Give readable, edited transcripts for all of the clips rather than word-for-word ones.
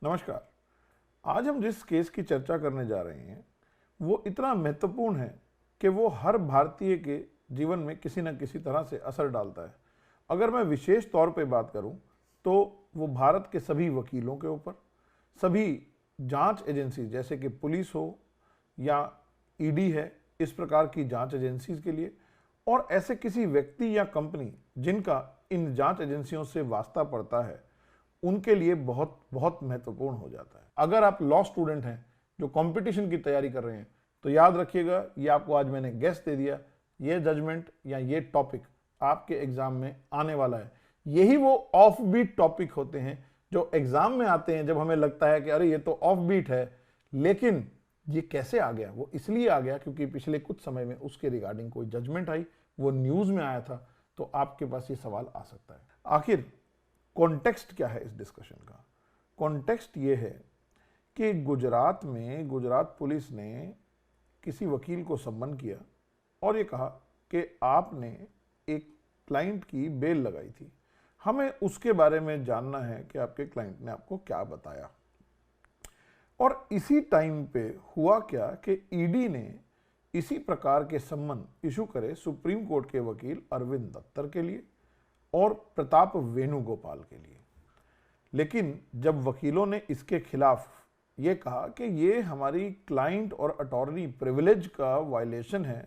नमस्कार। आज हम जिस केस की चर्चा करने जा रहे हैं वो इतना महत्वपूर्ण है कि वो हर भारतीय के जीवन में किसी न किसी तरह से असर डालता है। अगर मैं विशेष तौर पे बात करूं तो वो भारत के सभी वकीलों के ऊपर, सभी जांच एजेंसी जैसे कि पुलिस हो या ईडी है, इस प्रकार की जांच एजेंसीज के लिए, और ऐसे किसी व्यक्ति या कंपनी जिनका इन जांच एजेंसियों से वास्ता पड़ता है, उनके लिए बहुत बहुत महत्वपूर्ण हो जाता है। अगर आप लॉ स्टूडेंट हैं जो कंपटीशन की तैयारी कर रहे हैं तो याद रखिएगा, ये आपको आज मैंने गेस दे दिया, ये जजमेंट या ये टॉपिक आपके एग्जाम में आने वाला है। यही वो ऑफ बीट टॉपिक होते हैं जो एग्जाम में आते हैं जब हमें लगता है कि अरे ये तो ऑफ बीट है, लेकिन ये कैसे आ गया? वो इसलिए आ गया क्योंकि पिछले कुछ समय में उसके रिगार्डिंग कोई जजमेंट आई, वो न्यूज में आया था, तो आपके पास ये सवाल आ सकता है। आखिर कॉन्टेक्स्ट क्या है इस डिस्कशन का? कॉन्टेक्स्ट ये है कि गुजरात में गुजरात पुलिस ने किसी वकील को सम्मन किया और ये कहा कि आपने एक क्लाइंट की बेल लगाई थी, हमें उसके बारे में जानना है कि आपके क्लाइंट ने आपको क्या बताया। और इसी टाइम पे हुआ क्या कि ईडी ने इसी प्रकार के सम्मन इशू करे सुप्रीम कोर्ट के वकील अरविंद दत्तर के लिए और प्रताप वेणुगोपाल के लिए। लेकिन जब वकीलों ने इसके खिलाफ ये कहा कि ये हमारी क्लाइंट और अटॉर्नी प्रिविलेज का वायलेशन है,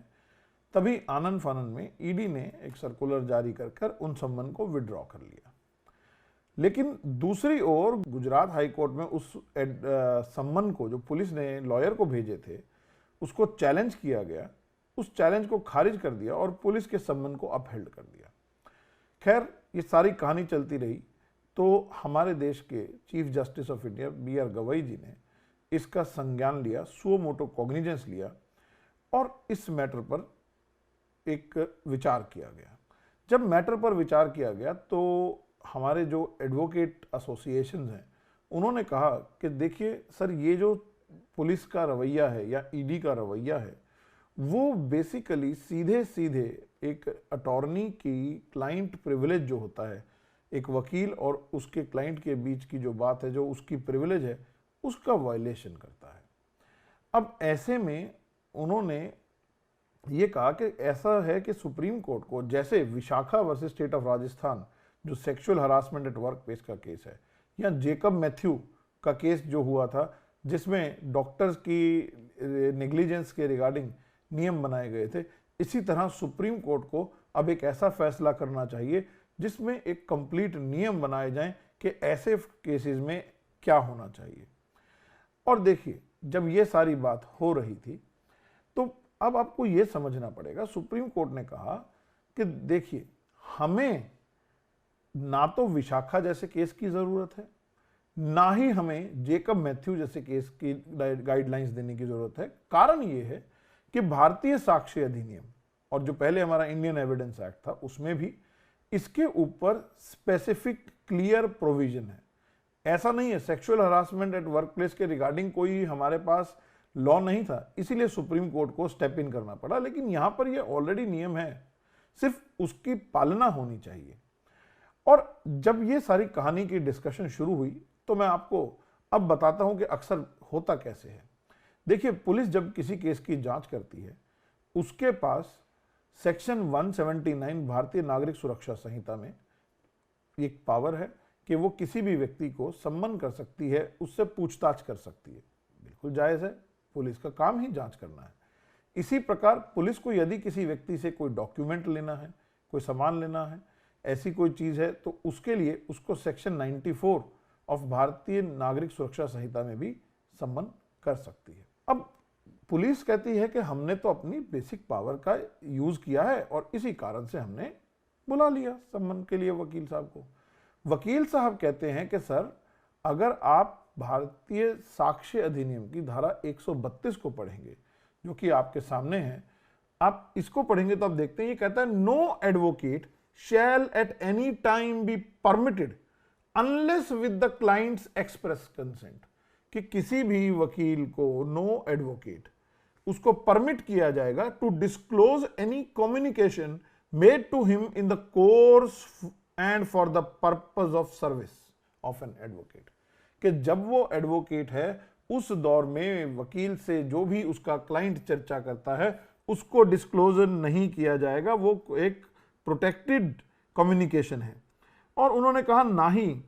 तभी आनन फानन में ईडी ने एक सर्कुलर जारी कर उन सम्मन को विड्रॉ कर लिया। लेकिन दूसरी ओर गुजरात हाई कोर्ट में उस सम्मन को, जो पुलिस ने लॉयर को भेजे थे, उसको चैलेंज किया गया। उस चैलेंज को खारिज कर दिया और पुलिस के सम्मन को अपहेल्ड कर दिया। खैर, ये सारी कहानी चलती रही तो हमारे देश के chief justice of India B R. Gavai ji ने इसका संज्ञान लिया, सुओ मोटो कॉग्निजेंस लिया और इस मैटर पर एक विचार किया गया। जब मैटर पर विचार किया गया तो हमारे जो एडवोकेट एसोसिएशंस हैं उन्होंने कहा कि देखिए सर, ये जो पुलिस का रवैया है या ईडी का रवैया है वो बेसिकली सीधे सीधे एक अटॉर्नी की क्लाइंट प्रिविलेज जो होता है, एक वकील और उसके क्लाइंट के बीच की जो बात है, जो उसकी प्रिविलेज है, उसका वायलेशन करता है। अब ऐसे में उन्होंने ये कहा कि ऐसा है कि सुप्रीम कोर्ट को, जैसे Vishakha versus state of Rajasthan जो sexual harassment at work place का केस है, या जेकब मैथ्यू का केस जो हुआ था जिसमें डॉक्टर्स की नेग्लिजेंस के रिगार्डिंग नियम बनाए गए थे, इसी तरह सुप्रीम कोर्ट को अब एक ऐसा फैसला करना चाहिए जिसमें एक कंप्लीट नियम बनाए जाएं कि ऐसे केसेस में क्या होना चाहिए। और देखिए, जब ये सारी बात हो रही थी तो अब आपको ये समझना पड़ेगा, सुप्रीम कोर्ट ने कहा कि देखिए, हमें ना तो विशाखा जैसे केस की जरूरत है, ना ही हमें जेकब मैथ्यू जैसे केस की गाइडलाइंस देने की जरूरत है। कारण ये है कि भारतीय साक्ष्य अधिनियम और जो पहले हमारा इंडियन एविडेंस एक्ट था उसमें भी इसके ऊपर स्पेसिफिक क्लियर प्रोविजन है। ऐसा नहीं है, sexual harassment at work place के रिगार्डिंग कोई हमारे पास लॉ नहीं था, इसीलिए सुप्रीम कोर्ट को स्टेप इन करना पड़ा। लेकिन यहां पर यह ऑलरेडी नियम है, सिर्फ उसकी पालना होनी चाहिए। और जब ये सारी कहानी की डिस्कशन शुरू हुई तो मैं आपको अब बताता हूं कि अक्सर होता कैसे है। देखिए, पुलिस जब किसी केस की जांच करती है, उसके पास सेक्शन 179 भारतीय नागरिक सुरक्षा संहिता में एक पावर है कि वो किसी भी व्यक्ति को सम्मन कर सकती है, उससे पूछताछ कर सकती है। बिल्कुल जायज़ है, पुलिस का काम ही जांच करना है। इसी प्रकार पुलिस को यदि किसी व्यक्ति से कोई डॉक्यूमेंट लेना है, कोई सामान लेना है, ऐसी कोई चीज़ है, तो उसके लिए उसको सेक्शन 94 ऑफ भारतीय नागरिक सुरक्षा संहिता में भी सम्मन कर सकती है। अब पुलिस कहती है कि हमने तो अपनी बेसिक पावर का यूज किया है और इसी कारण से हमने बुला लिया सम्मन के लिए वकील साहब को। वकील साहब कहते हैं कि सर, अगर आप भारतीय साक्ष्य अधिनियम की धारा 132 को पढ़ेंगे, जो कि आपके सामने है, आप इसको पढ़ेंगे तो आप देखते हैं ये कहता है no advocate shall at any time be permitted unless with the client's express consent, कि किसी भी वकील को, नो एडवोकेट, उसको परमिट किया जाएगा to disclose any communication made to him in the course and for the purpose of service of an advocate, कि जब वो एडवोकेट है उस दौर में वकील से जो भी उसका क्लाइंट चर्चा करता है उसको डिस्क्लोजर नहीं किया जाएगा, वो एक प्रोटेक्टेड कम्युनिकेशन है। और उन्होंने कहा ना ही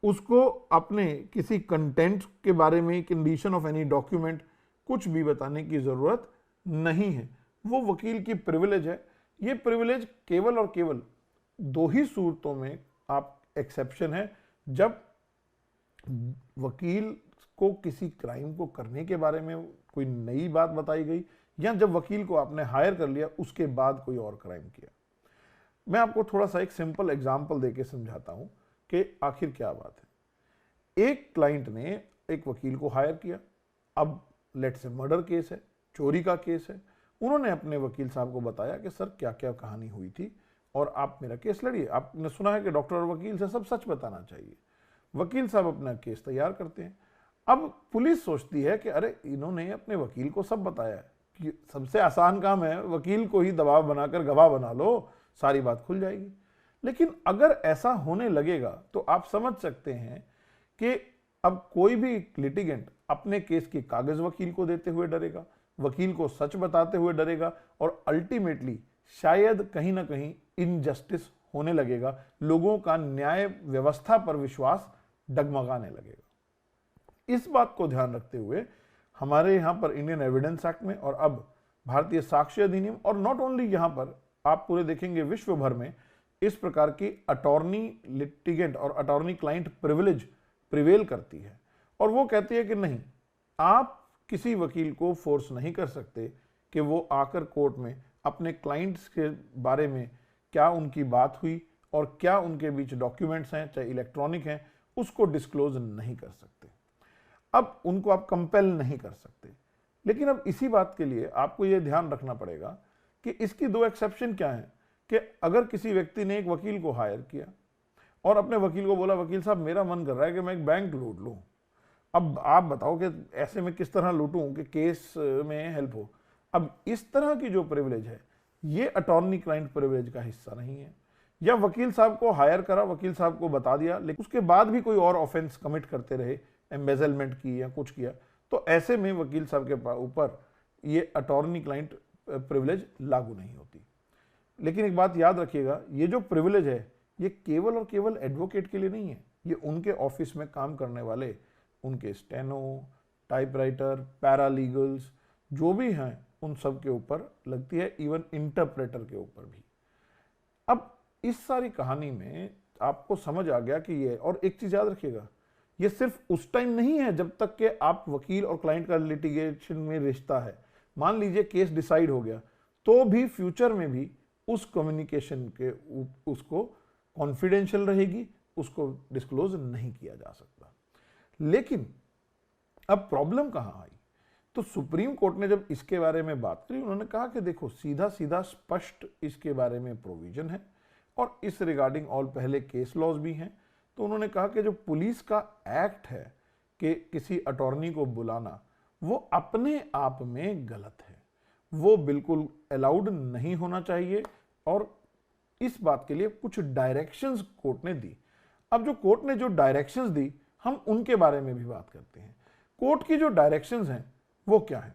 उसको अपने किसी कंटेंट के बारे में, कंडीशन ऑफ एनी डॉक्यूमेंट, कुछ भी बताने की जरूरत नहीं है। वो वकील की प्रिविलेज है। ये प्रिविलेज केवल और केवल दो ही सूरतों में आप एक्सेप्शन है, जब वकील को किसी क्राइम को करने के बारे में कोई नई बात बताई गई, या जब वकील को आपने हायर कर लिया उसके बाद कोई और क्राइम किया। मैं आपको थोड़ा सा एक सिंपल एग्जांपल देके समझाता हूं कि आखिर क्या बात है। एक क्लाइंट ने एक वकील को हायर किया, अब लेट्स से मर्डर केस है, चोरी का केस है। उन्होंने अपने वकील साहब को बताया कि सर क्या क्या कहानी हुई थी और आप मेरा केस लड़िए, आपने सुना है कि डॉक्टर और वकील से सब सच बताना चाहिए। वकील साहब अपना केस तैयार करते हैं। अब पुलिस सोचती है कि अरे इन्होंने अपने वकील को सब बताया, कि सबसे आसान काम है वकील को ही दबाव बनाकर गवाह बना लो, सारी बात खुल जाएगी। लेकिन अगर ऐसा होने लगेगा तो आप समझ सकते हैं कि अब कोई भी लिटिगेंट अपने केस के कागज वकील को देते हुए डरेगा, वकील को सच बताते हुए डरेगा, और अल्टीमेटली शायद कहीं ना कहीं इनजस्टिस होने लगेगा, लोगों का न्याय व्यवस्था पर विश्वास डगमगाने लगेगा। इस बात को ध्यान रखते हुए हमारे यहाँ पर इंडियन एविडेंस एक्ट में और अब भारतीय साक्ष्य अधिनियम, और नॉट ओनली यहाँ पर, आप पूरे देखेंगे विश्व भर में इस प्रकार की अटॉर्नी लिटिगेंट और अटॉर्नी क्लाइंट प्रिविलेज प्रिवेल करती है। और वो कहती है कि नहीं, आप किसी वकील को फोर्स नहीं कर सकते कि वो आकर कोर्ट में अपने क्लाइंट्स के बारे में क्या उनकी बात हुई और क्या उनके बीच डॉक्यूमेंट्स हैं, चाहे इलेक्ट्रॉनिक हैं, उसको डिस्क्लोज नहीं कर सकते। अब उनको आप कंपेल नहीं कर सकते। लेकिन अब इसी बात के लिए आपको यह ध्यान रखना पड़ेगा कि इसकी दो एक्सेप्शन क्या है, कि अगर किसी व्यक्ति ने एक वकील को हायर किया और अपने वकील को बोला वकील साहब मेरा मन कर रहा है कि मैं एक बैंक लूट लूं, अब आप बताओ कि ऐसे में किस तरह लूटूं कि केस में हेल्प हो। अब इस तरह की जो प्रिविलेज है ये अटॉर्नी क्लाइंट प्रिविलेज का हिस्सा नहीं है। या वकील साहब को हायर करा, वकील साहब को बता दिया, लेकिन उसके बाद भी कोई और ऑफेंस कमिट करते रहे, एम्बेजलमेंट की या कुछ किया, तो ऐसे में वकील साहब के ऊपर ये अटॉर्नी क्लाइंट प्रिविलेज लागू नहीं होती। लेकिन एक बात याद रखिएगा, ये जो प्रिविलेज है ये केवल और केवल एडवोकेट के लिए नहीं है, ये उनके ऑफिस में काम करने वाले, उनके स्टेनो, टाइपराइटर, पैरालीगल्स जो भी हैं उन सब के ऊपर लगती है, इवन इंटरप्रेटर के ऊपर भी। अब इस सारी कहानी में आपको समझ आ गया कि ये, और एक चीज याद रखिएगा, ये सिर्फ उस टाइम नहीं है जब तक कि आप वकील और क्लाइंट का लिटिगेशन में रिश्ता है। मान लीजिए केस डिसाइड हो गया तो भी फ्यूचर में भी उस कम्युनिकेशन के उसको कॉन्फिडेंशियल रहेगी, उसको डिस्क्लोज नहीं किया जा सकता। लेकिन अब प्रॉब्लम कहां आई, तो सुप्रीम कोर्ट ने जब इसके बारे में बात करी, उन्होंने कहा कि देखो सीधा सीधा स्पष्ट इसके बारे में प्रोविजन है और इस रिगार्डिंग ऑल पहले केस लॉज भी हैं। तो उन्होंने कहा कि जो पुलिस का एक्ट है कि किसी अटॉर्नी को बुलाना, वो अपने आप में गलत है, वो बिल्कुल अलाउड नहीं होना चाहिए। और इस बात के लिए कुछ डायरेक्शंस कोर्ट ने दी। अब जो कोर्ट ने जो डायरेक्शंस दी, हम उनके बारे में भी बात करते हैं। कोर्ट की जो डायरेक्शंस हैं वो क्या है।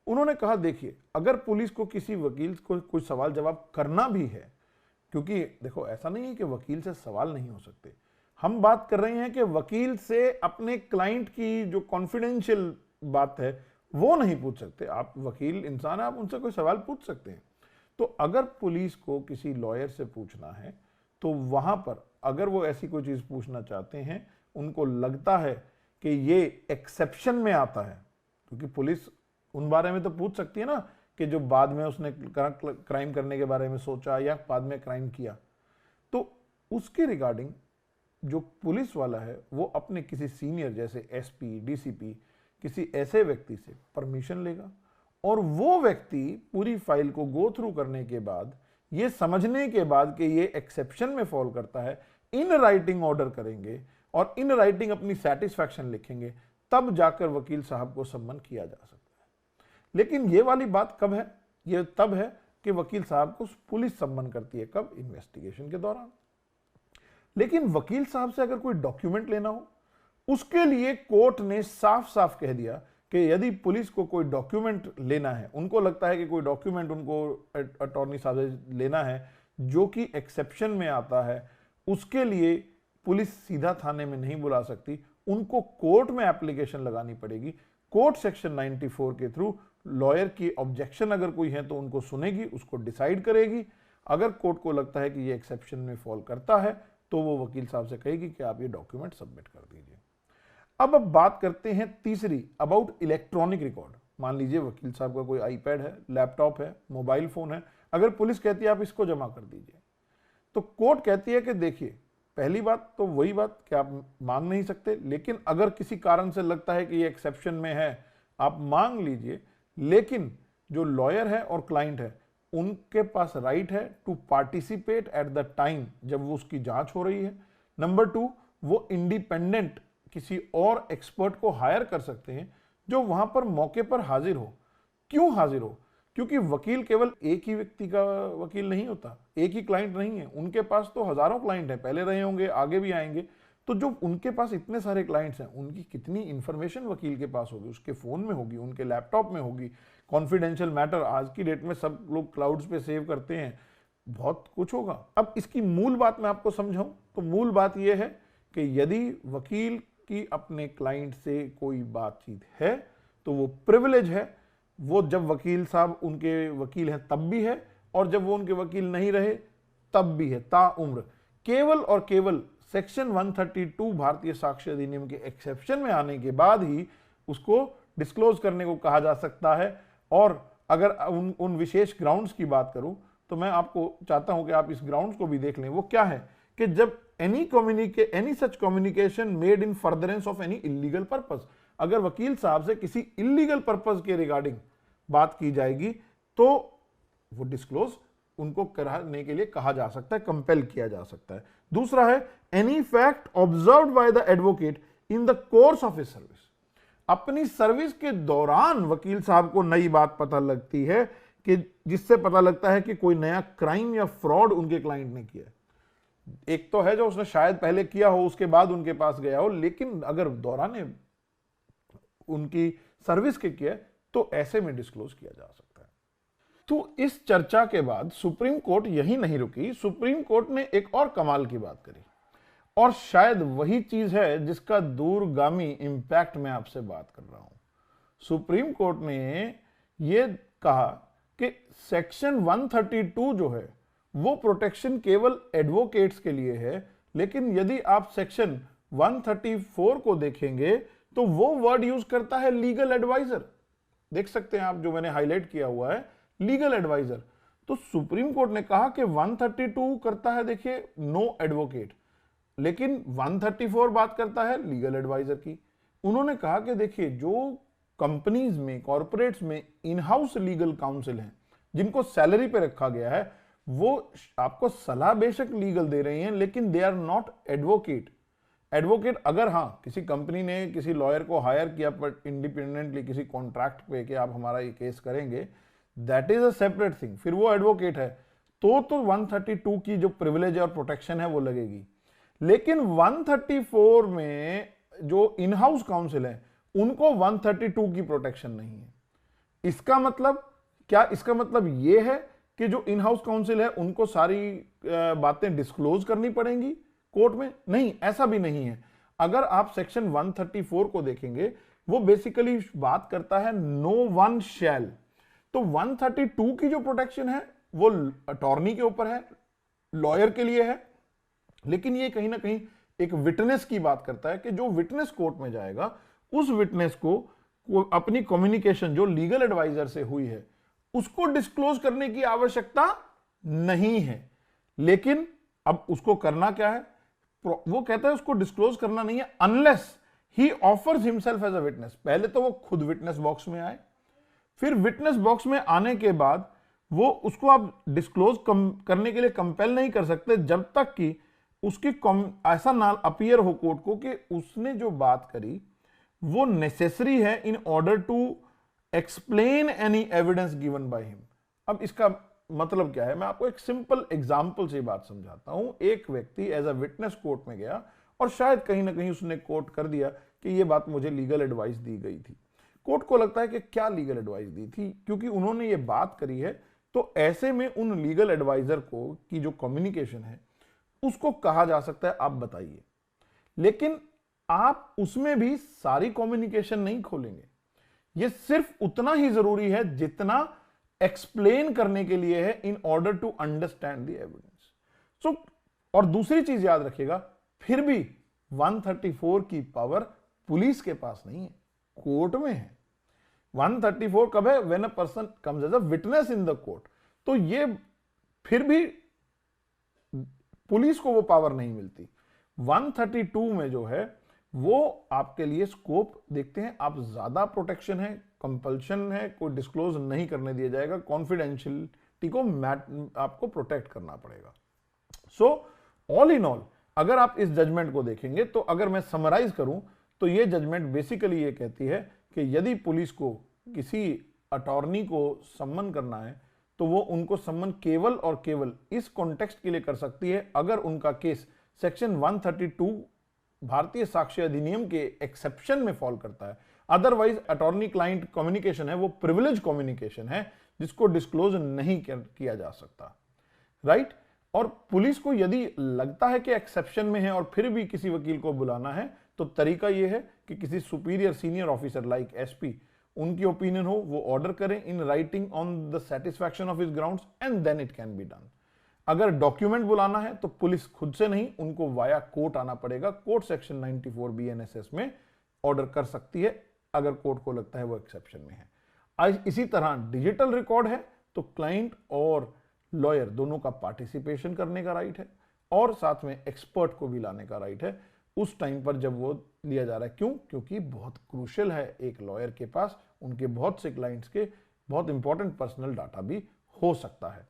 उन्होंने कहा देखिए, अगर पुलिस को किसी वकील को कोई सवाल जवाब करना भी है, क्योंकि देखो ऐसा नहीं है कि वकील से सवाल नहीं हो सकते, हम बात कर रहे हैं कि वकील से अपने क्लाइंट की जो कॉन्फिडेंशियल बात है वो नहीं पूछ सकते। आप वकील इंसान है, आप उनसे कोई सवाल पूछ सकते हैं। तो अगर पुलिस को किसी लॉयर से पूछना है तो वहां पर अगर वो ऐसी कोई चीज पूछना चाहते हैं, उनको लगता है कि ये एक्सेप्शन में आता है, क्योंकि पुलिस उन बारे में तो पूछ सकती है ना कि जो बाद में उसने क्राइम करने के बारे में सोचा या बाद में क्राइम किया, तो उसके रिगार्डिंग जो पुलिस वाला है वो अपने किसी सीनियर जैसे एसपी, डीसीपी, किसी ऐसे व्यक्ति से परमिशन लेगा, और वो व्यक्ति पूरी फाइल को गो थ्रू करने के बाद, ये समझने के बाद कि ये एक्सेप्शन में फॉल करता है, इन राइटिंग ऑर्डर करेंगे और इन राइटिंग अपनी सेटिस्फैक्शन लिखेंगे, तब जाकर वकील साहब को सम्मन किया जा सकता है। लेकिन ये वाली बात कब है? ये तब है कि वकील साहब को पुलिस सम्मन करती है। कब? इन्वेस्टिगेशन के दौरान। लेकिन वकील साहब से अगर कोई डॉक्यूमेंट लेना हो उसके लिए कोर्ट ने साफ साफ कह दिया कि यदि पुलिस को कोई डॉक्यूमेंट लेना है, उनको लगता है कि कोई डॉक्यूमेंट उनको अटॉर्नी साहब से लेना है जो कि एक्सेप्शन में आता है, उसके लिए पुलिस सीधा थाने में नहीं बुला सकती, उनको कोर्ट में एप्लीकेशन लगानी पड़ेगी। कोर्ट सेक्शन 94 के थ्रू लॉयर की ऑब्जेक्शन अगर कोई है तो उनको सुनेगी, उसको डिसाइड करेगी। अगर कोर्ट को लगता है कि ये एक्सेप्शन में फॉल करता है तो वो वकील साहब से कहेगी कि आप ये डॉक्यूमेंट सबमिट कर दीजिए। अब बात करते हैं तीसरी, अबाउट इलेक्ट्रॉनिक रिकॉर्ड। मान लीजिए वकील साहब का कोई आईपैड है, लैपटॉप है, मोबाइल फोन है, अगर पुलिस कहती है आप इसको जमा कर दीजिए, तो कोर्ट कहती है कि देखिए, पहली बात तो वही बात कि आप मांग नहीं सकते, लेकिन अगर किसी कारण से लगता है कि ये एक्सेप्शन में है आप मांग लीजिए, लेकिन जो लॉयर है और क्लाइंट है उनके पास राइट है to participate at the time जब वो उसकी जांच हो रही है। नंबर 2, वो इंडिपेंडेंट किसी और एक्सपर्ट को हायर कर सकते हैं जो वहां पर मौके पर हाजिर हो। क्यों हाजिर हो? क्योंकि वकील केवल एक ही व्यक्ति का वकील नहीं होता, एक ही क्लाइंट नहीं है, उनके पास तो हजारों क्लाइंट हैं, पहले रहे होंगे, आगे भी आएंगे। तो जो उनके पास इतने सारे क्लाइंट्स हैं, उनकी कितनी इंफॉर्मेशन वकील के पास होगी, उसके फोन में होगी, उनके लैपटॉप में होगी, कॉन्फिडेंशियल मैटर आज की डेट में सब लोग क्लाउड्स पे सेव करते हैं, बहुत कुछ होगा। अब इसकी मूल बात मैं आपको समझाऊं तो मूल बात यह है कि यदि वकील की अपने क्लाइंट से कोई बातचीत है तो वो प्रिविलेज है, वो जब वकील साहब उनके वकील हैं तब भी है और जब वो उनके वकील नहीं रहे तब भी है, ताउम्र। केवल और केवल सेक्शन 132 भारतीय साक्ष्य अधिनियम के एक्सेप्शन में आने के बाद ही उसको डिस्क्लोज करने को कहा जा सकता है। और अगर उन विशेष ग्राउंड्स की बात करूं तो मैं आपको चाहता हूं कि आप इस ग्राउंड्स को भी देख लें। वो क्या है कि जब any such communication made in furtherance of any illegal purpose, अगर वकील साहब से किसी इलीगल पर्पस के रिगार्डिंग बात की जाएगी तो वो डिस्क्लोज उनको कराने के लिए कहा जा सकता है, कंपेल किया जा सकता है। दूसरा है any fact observed by the advocate in the course of his service. अपनी सर्विस के दौरान वकील साहब को नई बात पता लगती है कि जिससे पता लगता है कि कोई नया क्राइम या फ्रॉड उनके क्लाइंट ने किया है। एक तो है जो उसने शायद पहले किया हो, उसके बाद उनके पास गया हो, लेकिन अगर दौरान उनकी सर्विस के किया तो ऐसे में डिस्क्लोज किया जा सकता है। तो इस चर्चा के बाद सुप्रीम कोर्ट यही नहीं रुकी, सुप्रीम कोर्ट ने एक और कमाल की बात करी, और शायद वही चीज है जिसका दूरगामी इंपैक्ट मैं आपसे बात कर रहा हूं। सुप्रीम कोर्ट ने यह कहा कि सेक्शन 132 जो है वो प्रोटेक्शन केवल एडवोकेट्स के लिए है, लेकिन यदि आप सेक्शन 134 को देखेंगे तो वो वर्ड यूज करता है लीगल एडवाइजर। देख सकते हैं आप, जो मैंने हाईलाइट किया हुआ है लीगल एडवाइजर। तो सुप्रीम कोर्ट ने कहा कि 132 करता है देखिए नो एडवोकेट, लेकिन 134 बात करता है लीगल एडवाइजर की। उन्होंने कहा कि देखिए जो कंपनीज में, कॉर्पोरेट्स में इन हाउस लीगल काउंसिल हैं जिनको सैलरी पे रखा गया है, वो आपको सलाह बेशक लीगल दे रही हैं, लेकिन they are not advocate. Advocate अगर हाँ किसी कंपनी ने किसी लॉयर को हायर किया पर इंडिपेंडेंटली किसी कॉन्ट्रैक्ट पे कि आप हमारा ये केस करेंगे, that is a separate thing, फिर वो एडवोकेट है तो 132 की जो प्रिविलेज और प्रोटेक्शन है वो लगेगी। लेकिन 134 में जो इन हाउस काउंसिल है उनको 132 की प्रोटेक्शन नहीं है। इसका मतलब क्या? इसका मतलब यह है कि जो इन हाउस काउंसिल है उनको सारी बातें डिस्क्लोज करनी पड़ेंगी कोर्ट में? नहीं, ऐसा भी नहीं है। अगर आप सेक्शन 134 को देखेंगे वो बेसिकली बात करता है नो वन शैल। तो 132 की जो प्रोटेक्शन है वो अटॉर्नी के ऊपर है, लॉयर के लिए है, लेकिन ये कहीं ना कहीं एक विटनेस की बात करता है कि जो विटनेस कोर्ट में जाएगा उस विटनेस को अपनी कम्युनिकेशन जो लीगल एडवाइजर से हुई है उसको डिस्क्लोज करने की आवश्यकता नहीं है। लेकिन अब उसको करना क्या है? वो कहता है उसको डिस्क्लोज करना नहीं है unless he offers himself as a witness. पहले तो वो खुद विटनेस बॉक्स में आए, फिर विटनेस बॉक्स में आने के बाद वो उसको आप डिस्क्लोज करने के लिए कंपेल नहीं कर सकते जब तक कि उसकी ऐसा ना अपीयर हो कोर्ट को कि उसने जो बात करी वो नेसेसरी है in order to explain any evidence given by him. अब इसका मतलब क्या है? मैं आपको एक सिंपल एग्जांपल से बात समझाता हूं। एक व्यक्ति एज अ विटनेस कोर्ट में गया और शायद कहीं ना कहीं उसने कोट कर दिया कि ये बात मुझे लीगल एडवाइस दी गई थी। कोर्ट को लगता है कि क्या लीगल एडवाइस दी थी, क्योंकि उन्होंने ये बात करी है, तो ऐसे में उन लीगल एडवाइजर को की जो कम्युनिकेशन है उसको कहा जा सकता है आप बताइए। लेकिन आप उसमें भी सारी कम्युनिकेशन नहीं खोलेंगे। ये सिर्फ उतना ही जरूरी है जितना एक्सप्लेन करने के लिए है, in order to understand the evidence. So और दूसरी चीज याद रखिएगा, फिर भी 134 की पावर पुलिस के पास नहीं है, कोर्ट में है। 134 कब है? When a person comes as a witness in the court. तो ये फिर भी पुलिस को वो पावर नहीं मिलती। 132 में जो है वो आपके लिए स्कोप देखते हैं, आप ज्यादा प्रोटेक्शन है, कंपल्शन है, कोई डिस्क्लोज नहीं करने दिया जाएगा, कॉन्फिडेंशियलिटी को आपको प्रोटेक्ट करना पड़ेगा। सो ऑल इन ऑल अगर आप इस जजमेंट को देखेंगे तो अगर मैं समराइज करूं तो ये जजमेंट बेसिकली ये कहती है कि यदि पुलिस को किसी अटॉर्नी को सम्मन करना है तो वो उनको सम्मन केवल और केवल इस कॉन्टेक्स्ट के लिए कर सकती है अगर उनका केस सेक्शन 132 भारतीय साक्ष्य अधिनियम के एक्सेप्शन में फॉल करता है। अदरवाइज अटॉर्नी क्लाइंट कम्युनिकेशन है वो प्रिविलेज कम्युनिकेशन है जिसको डिस्क्लोज नहीं किया जा सकता, राइट। और पुलिस को यदि लगता है कि एक्सेप्शन में है और फिर भी किसी वकील को बुलाना है तो तरीका यह है कि किसी superior senior officer like SP उनकी ओपिनियन हो, वो ऑर्डर करें in writing on the satisfaction of his grounds and then it can be done. अगर डॉक्यूमेंट बुलाना है तो पुलिस खुद से नहीं, उनको वाया कोर्ट आना पड़ेगा। कोर्ट सेक्शन 94 BNSS में ऑर्डर कर सकती है अगर कोर्ट को लगता है वो एक्सेप्शन में है। आज इसी तरह डिजिटल रिकॉर्ड है तो क्लाइंट और लॉयर दोनों का पार्टिसिपेशन करने का राइट है और साथ में एक्सपर्ट को भी लाने का राइट है उस टाइम पर जब वो लिया जा रहा है। क्यों? क्योंकि बहुत क्रूशियल है एक लॉयर के पास, उनके बहुत से क्लाइंट्स के बहुत इंपॉर्टेंट पर्सनल डाटा भी हो सकता है।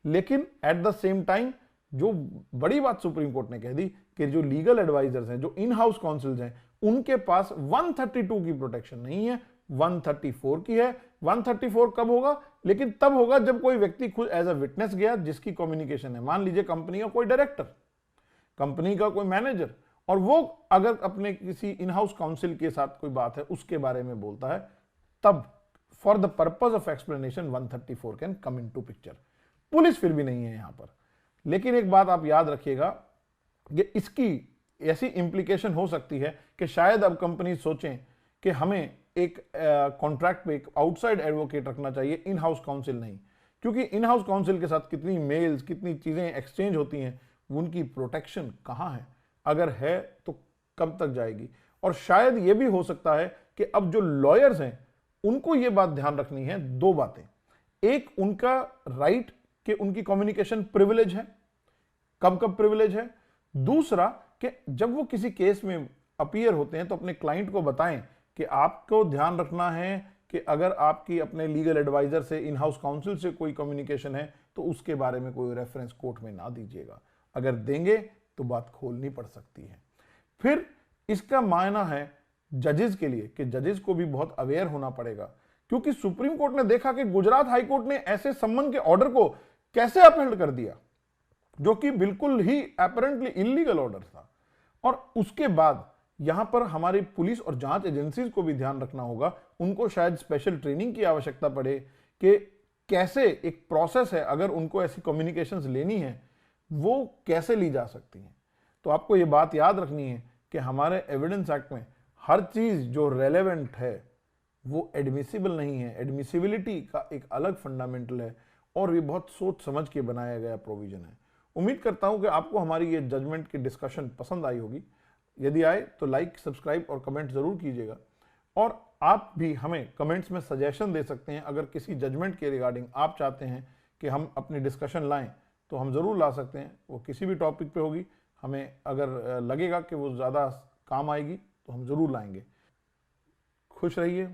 लेकिन एट द सेम टाइम जो बड़ी बात सुप्रीम कोर्ट ने कह दी कि जो लीगल एडवाइजर्स हैं, जो इन हाउस काउंसिल्स हैं, उनके पास 132 की प्रोटेक्शन नहीं है, 134 की है। 134 कब होगा? लेकिन तब होगा जब कोई व्यक्ति खुद एज अ विटनेस गया जिसकी कम्युनिकेशन है, मान लीजिए कंपनी का कोई डायरेक्टर, कंपनी का कोई मैनेजर, और वो अगर अपने किसी इन हाउस काउंसिल के साथ कोई बात है उसके बारे में बोलता है, तब for the purpose of explanation 134 can come into picture. Police फिर भी नहीं है यहां पर। लेकिन एक बात आप याद रखिएगा, कि इसकी ऐसी इंप्लीकेशन हो सकती है कि शायद अब कंपनी सोचें कि हमें एक कॉन्ट्रैक्ट पे एक आउटसाइड एडवोकेट रखना चाहिए, इन हाउस काउंसिल नहीं, क्योंकि इन हाउस काउंसिल के साथ कितनी मेल्स, कितनी चीजें एक्सचेंज होती हैं, उनकी प्रोटेक्शन कहां है, अगर है तो कब तक जाएगी। और शायद यह भी हो सकता है कि अब जो लॉयर्स हैं उनको यह बात ध्यान रखनी है, दो बातें। एक, उनका राइट कि उनकी कम्युनिकेशन प्रिविलेज है, कब कब प्रिविलेज है। दूसरा कि जब वो किसी केस में अपीयर होते हैं तो अपने क्लाइंट को बताएं कि आपको ध्यान रखना है कि अगर आपकी अपने लीगल एडवाइजर से, इन हाउस काउंसिल से कोई कम्युनिकेशन है तो उसके बारे में कोई रेफरेंस कोर्ट में ना दीजिएगा। अगर देंगे तो बात खोलनी पड़ सकती है। फिर इसका मायना है जजेस के लिए कि जजेस को भी बहुत अवेयर होना पड़ेगा, क्योंकि सुप्रीम कोर्ट ने देखा कि गुजरात हाई कोर्ट ने ऐसे सम्मन के ऑर्डर को कैसे अपहेल्ड कर दिया, जो कि बिल्कुल ही अपरेंटली इलीगल ऑर्डर था। और उसके बाद यहां पर हमारी पुलिस और जांच एजेंसीज को भी ध्यान रखना होगा, उनको शायद स्पेशल ट्रेनिंग की आवश्यकता पड़े कि कैसे एक प्रोसेस है, अगर उनको ऐसी कम्युनिकेशंस लेनी है वो कैसे ली जा सकती हैं। तो आपको ये बात याद रखनी है कि हमारे एविडेंस एक्ट में हर चीज जो रेलेवेंट है वो एडमिसिबल नहीं है। एडमिसिबिलिटी का एक अलग फंडामेंटल है और ये बहुत सोच समझ के बनाया गया प्रोविजन है। उम्मीद करता हूं कि आपको हमारी ये जजमेंट की डिस्कशन पसंद आई होगी। यदि आए तो लाइक, सब्सक्राइब और कमेंट जरूर कीजिएगा। और आप भी हमें कमेंट्स में सजेशन दे सकते हैं, अगर किसी जजमेंट के रिगार्डिंग आप चाहते हैं कि हम अपनी डिस्कशन लाएं तो हम ज़रूर ला सकते हैं। वो किसी भी टॉपिक पे होगी, हमें अगर लगेगा कि वो ज़्यादा काम आएगी तो हम ज़रूर लाएंगे। खुश रहिए।